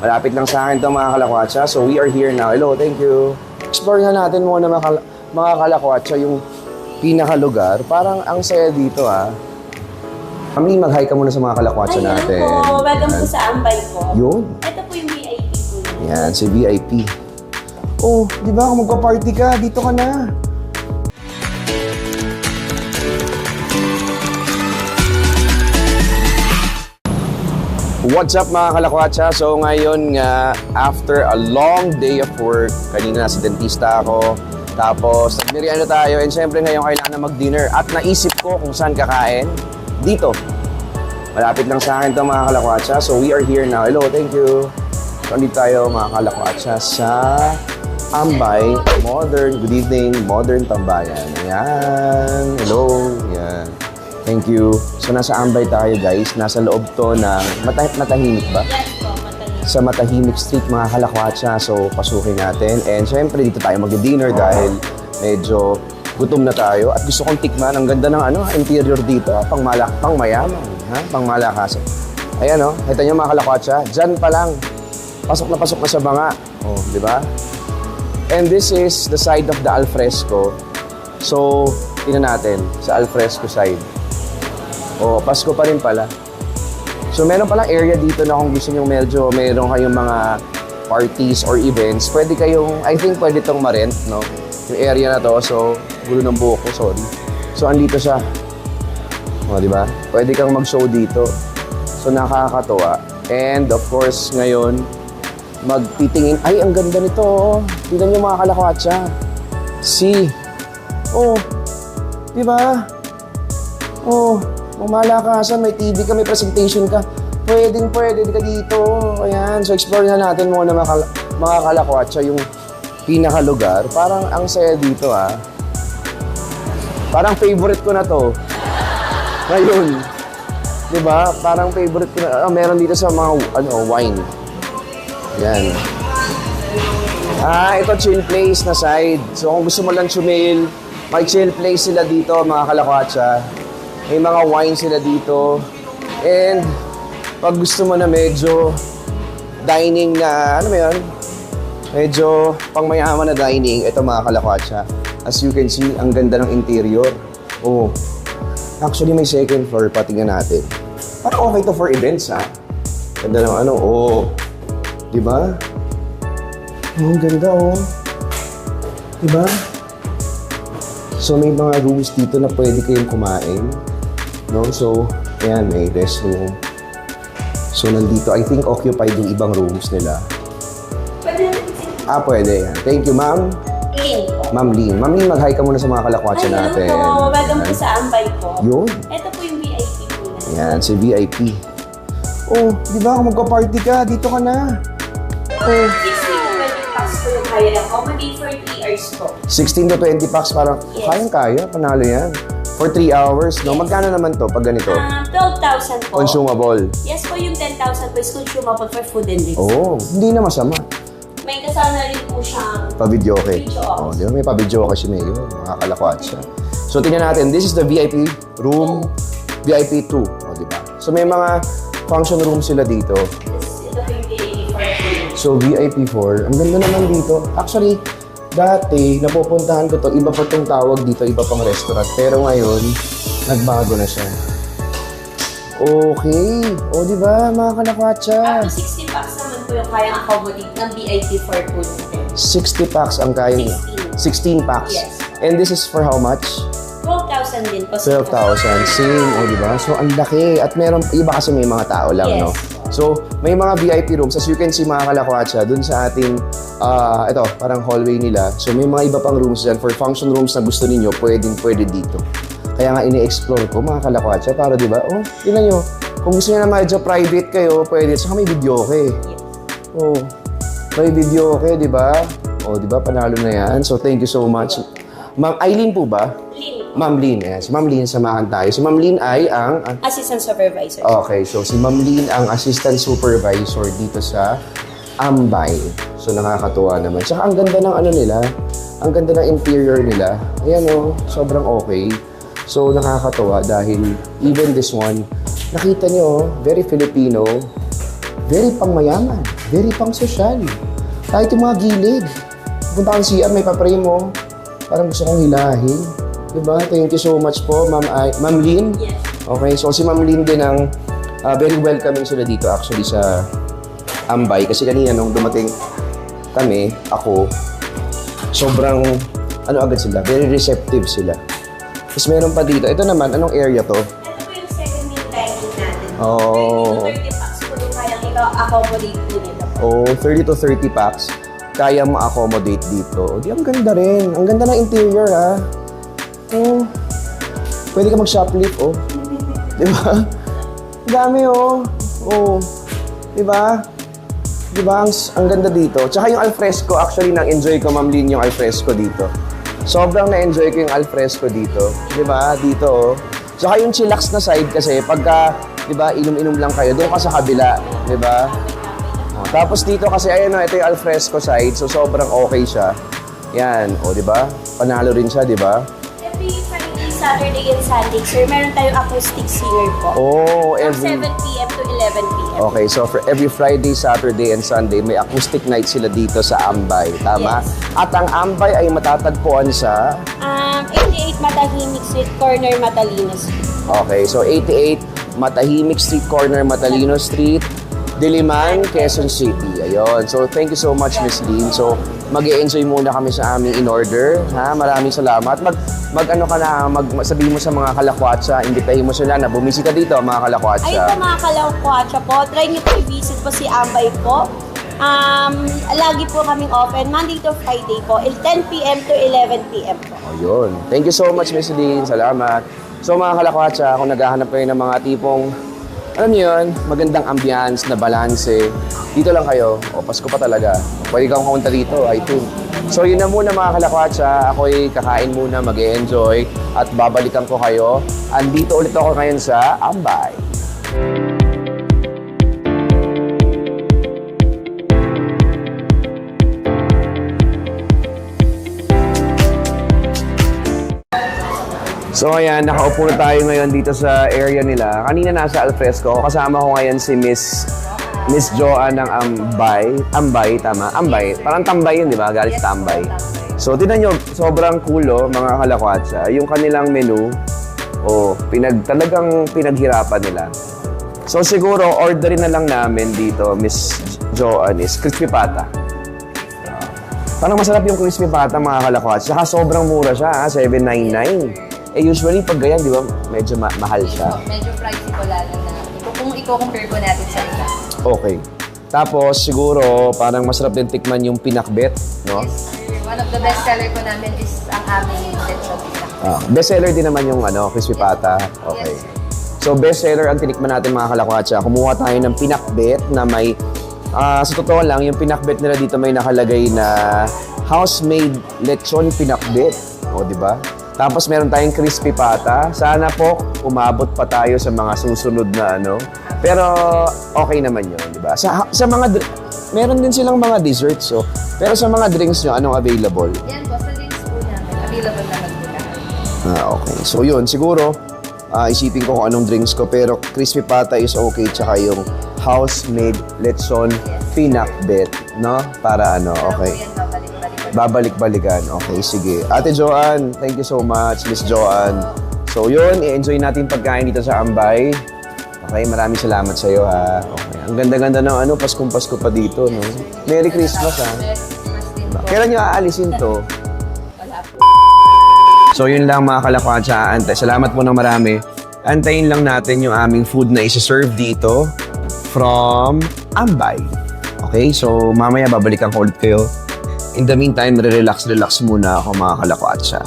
Malapit lang sa akin ito mga kalakwatsa. So we are here now. Hello, thank you. Explore na natin muna mga kalakwatsa yung pinakalugar. Parang ang saya dito Kami, mag-hi ka muna sa mga kalakwatsa natin. Hello po. Welcome po sa Ambay po. Yun. Ito po yung VIP po. Yan, si VIP. Oh, di ba kung magpa-party ka, dito ka na. What's up mga kalakwatsa? So ngayon nga, after a long day of work, kanina nasa dentista ako, tapos nagmerienda tayo, and syempre ngayon kailangan na mag-dinner. At naisip ko kung saan kakain, dito. Malapit lang sa akin ito mga kalakwatsa. So we are here now. Hello, thank you. So andito tayo mga kalakwatsa sa Ambay, good evening, Modern Tambayan. Ayan, hello, yan. Thank you. So nasa Ambay tayo guys, nasa loob to ng matahimik ba? Yes po, matahimik. Sa Matahimik Street mga kalakwatsa. So pasukin natin. And syempre dito tayo mag-dinner dahil medyo gutom na tayo. At gusto kong tikman, ang ganda ng interior dito. Pang mayaman, pang malakasan. Ayan kita nyo mga kalakwatsa. Diyan pa lang, pasok na sa banga. Oh, di ba? And this is the side of the alfresco. So, tingnan natin sa alfresco side. Oh, Pasko pa rin pala. So, meron palang area dito na kung gusto nyo meron kayong mga parties or events, pwede kayong, I think pwede itong ma-rent, no? Yung area na to. So, gulo ng buhok ko, sorry. So, andito siya. O, di ba? Pwede kang mag-show dito. So, nakakatuwa. And, of course, ngayon, magtitingin, ay, ang ganda nito. Tingnan nyo mga kalakwatsa. Di ba? Malakasan, may TV ka, may presentation ka. Pwede ka dito. Ayan. So, explore na natin muna mga kalakwatsa yung pinakalugar. Parang ang saya dito, Parang favorite ko na to. Ngayon. Diba? Parang favorite ko na. Meron dito sa mga, wine. Ayan. Ito chill place na side. So, kung gusto mo lang chill, may chill place sila dito, mga kalakwatsa. May mga wine sila dito. And pag gusto mo na medyo dining na, medyo pangmayaman na dining, ito mga kalakwatsa. As you can see, ang ganda ng interior. Oh, actually may second floor, patingnan natin. Parang okay to for events, Ganda ng di ba? Ang ganda, Di ba? So may mga rooms dito na pwede kayong kumain. No? So, ayan, may restroom. So, nandito, I think occupied yung ibang rooms nila. Pwede Pwede. Yan. Thank you, Ma'am. Lin po. Ma'am Lin. Ma'am Lin, mag-hi ka muna sa mga kalakwatsa natin. Hello po. Welcome po sa Ambay po. Yun. Ito po yung VIP po na. Yan, si VIP. Oh, di ba? Kung magpa-party ka, dito ka na. 16 to 20 packs po yung kaya accommodate for 3 hours po. 16 to 20 packs, parang kayang-kaya. Panalo yan. For 3 hours, no? Magkano naman to pag ganito? 12,000 po. Consumable. Yes po, yung 10,000 po is consumable for food and drinks. Oh, hindi na masama. May kasama rin po siyang Pa-videoke. Videoke. Di ba? May pa-videoke si Mayo. Mga kalakwatsa. So, tingnan natin. This is the VIP room. VIP 2. Di ba? So, may mga function room sila dito. Ito po yung VIP 4. So, VIP 4. Ang ganda naman dito. Actually, dati, napupuntahan ko to, iba pa itong tawag dito, iba pang restaurant. Pero ngayon, nagbago na siya. Okay. O, di ba, mga kalakwatsa? Up to 60 packs naman po yung kayang accommodate ng VIP for food natin. 60 packs ang kaya. 16 packs. Yes. And this is for how much? 12,000 din po. 12,000. Same. O, di ba? So, ang laki. At meron, iba kasi may mga tao lang, Yes. no? So, may mga VIP rooms. As you can see, mga kalakwatsa, dun sa ating, ito, parang hallway nila. So, may mga iba pang rooms dyan. For function rooms na gusto ninyo, pwede dito. Kaya nga, ini-explore ko, mga kalakwatsa, para, di ba? Oh, tingnan nyo. Kung gusto nyo na medyo private kayo, pwede. Saka may videoke. Yes. Oh, may videoke, di ba? Oh, di ba? Panalo na yan. So, thank you so much. Ma'am Eileen po ba? Lin. Ma'am Lin, yes. Ma'am Lin, samahan tayo. Si Ma'am Lin ay ang... Assistant Supervisor. Okay, so si Ma'am Lin ang Assistant Supervisor dito sa Ambay. So nakakatuwa naman. Tsaka ang ganda ng nila, ang ganda ng interior nila. Ayan sobrang okay. So nakakatuwa dahil even this one, nakita nyo, very Filipino, very pangmayaman. Very pang social. Kahit yung mga gilid. Punta kang CR, may papray mo. Parang gusto kong hilahin. Diba? Thank you so much po, Ma'am Lynn. Yes. Okay, so si Ma'am Lynn din ang very welcoming sila dito actually sa Ambay. Kasi kanina nung dumating kami, ako, sobrang, agad sila, very receptive sila. Tapos meron pa dito, ito naman, anong area to? Ito po yung second meal dining natin. Oh. 30 to 30 packs po yung kayang accommodate po nito. Oh, 30 to 30 packs, kaya ma-accommodate dito. Di, ang ganda rin. Ang ganda ng interior, ha? Oh, pwede ka mag-shoplift, oh. Di ba? Dami, oh. Oh, di ba? Di ba? Ang ganda dito. Tsaka yung alfresco, actually, nang-enjoy ko, Ma'am Lynn, yung alfresco dito. Sobrang na-enjoy ko yung alfresco dito. Di ba? Dito, oh. Tsaka yung chillax na side kasi, pagka, di ba, inom-inom lang kayo, doon ka sa kabila. Di ba? Oh, tapos dito kasi, ayan, oh, ito yung alfresco side, so sobrang okay siya. Yan, o, di ba? Panalo rin siya, di ba? Every Friday, Saturday, and Sunday, sir, meron tayong acoustic singer po. Oh, From every... 7 p.m. to 11 p.m. Okay, so for every Friday, Saturday, and Sunday, may acoustic night sila dito sa Ambay. Tama? Yes. At ang Ambay ay matatagpuan sa... 88 Matahimik Street, corner Matalino Street. Okay, so 88 Matahimik Street, corner Matalino Street, Diliman, Quezon City. Ayun. So, thank you so much, Miss Lynn. So, mag-e-enjoy muna kami sa aming in-order. Ha? Maraming salamat. Sabihin mo sa mga kalakwatsa, imbitahin mo sila na bumisita dito, mga kalakwatsa. Ayun po mga kalakwatsa po, try niyo po i-visit po si Ambay po. Lagi po kaming open, Monday to Friday po, 10 p.m. to 11 p.m. po. Ayun. Thank you so much, Miss Lynn. Salamat. So, mga kalakwatsa, kung naghahanap kayo ng mga tipong, alam niyo yun, magandang ambiance na balanse, dito lang kayo. O, Pasko pa talaga. Pwede kang kumunta dito, I think. So, yun na muna mga kalakwatsa. Ako'y kakain muna, mag-e-enjoy, at babalikan ko kayo. Andito ulit ako ngayon sa Ambay. So ayan, nakaupo na tayo ngayon dito sa area nila. Kanina nasa alfresco. Kasama ko ngayon si Miss Joanne ng Ambay. Ambay, tama? Ambay. Parang tambay yun, di ba? Galing sa tambay. So, tinan nyo, sobrang cool, mga kalakwatsa. Yung kanilang menu, talagang pinaghirapan nila. So, siguro, orderin na lang namin dito, Miss Joanne, is crispy pata. Parang masarap yung crispy pata, mga kalakwatsa. Saka sobrang mura siya, $7.99. Usually, pag ganyan, di ba, medyo mahal siya. Medyo pricey ko lalo na. Kung i-compare ko natin sa iba. Okay. Tapos, siguro, parang masarap din tikman yung pinakbet, no? Yes, sir. One of the best seller ko namin is ang aming lechon pita. Best seller din naman yung crispy pata. Okay. Yes, So, best seller ang tinikman natin, mga kalakwatsa. Kumuha tayo ng pinakbet na may, sa totoo lang, yung pinakbet nila dito may nakalagay na house-made lechon pinakbet. O, di ba? Tapos meron tayong crispy pata. Sana po umabot pa tayo sa mga susunod na Pero okay naman yun, di ba? Sa mga meron din silang mga desserts, Pero sa mga drinks nyo, anong available? Yan po, sa drinks po namin. Available naman po lahat. Okay. So yun, siguro, isipin ko kung anong drinks ko. Pero crispy pata is okay. Tsaka yung house-made lechon pinakbet, no? Para okay. Yan, babalik-balik. Babalik-balikan. Okay, sige. Ate Joanne, thank you so much, Miss Joanne. So yun, i-enjoy natin pagkain dito sa Ambay. Okay, maraming salamat sa iyo, ha. Okay. Ang ganda-ganda ng Paskong-Pasko pa dito, no? Merry Christmas, ha. Merry Christmas din po. Kailan nyo aalisin to? Wala po. So yun lang, mga kalakwatsa, ante. Salamat po ng marami. Antayin lang natin yung aming food na isa-serve dito from Ambay. Okay, so mamaya babalikan ko ulit kayo. In the meantime, relax muna ako, mga kalakwatsa.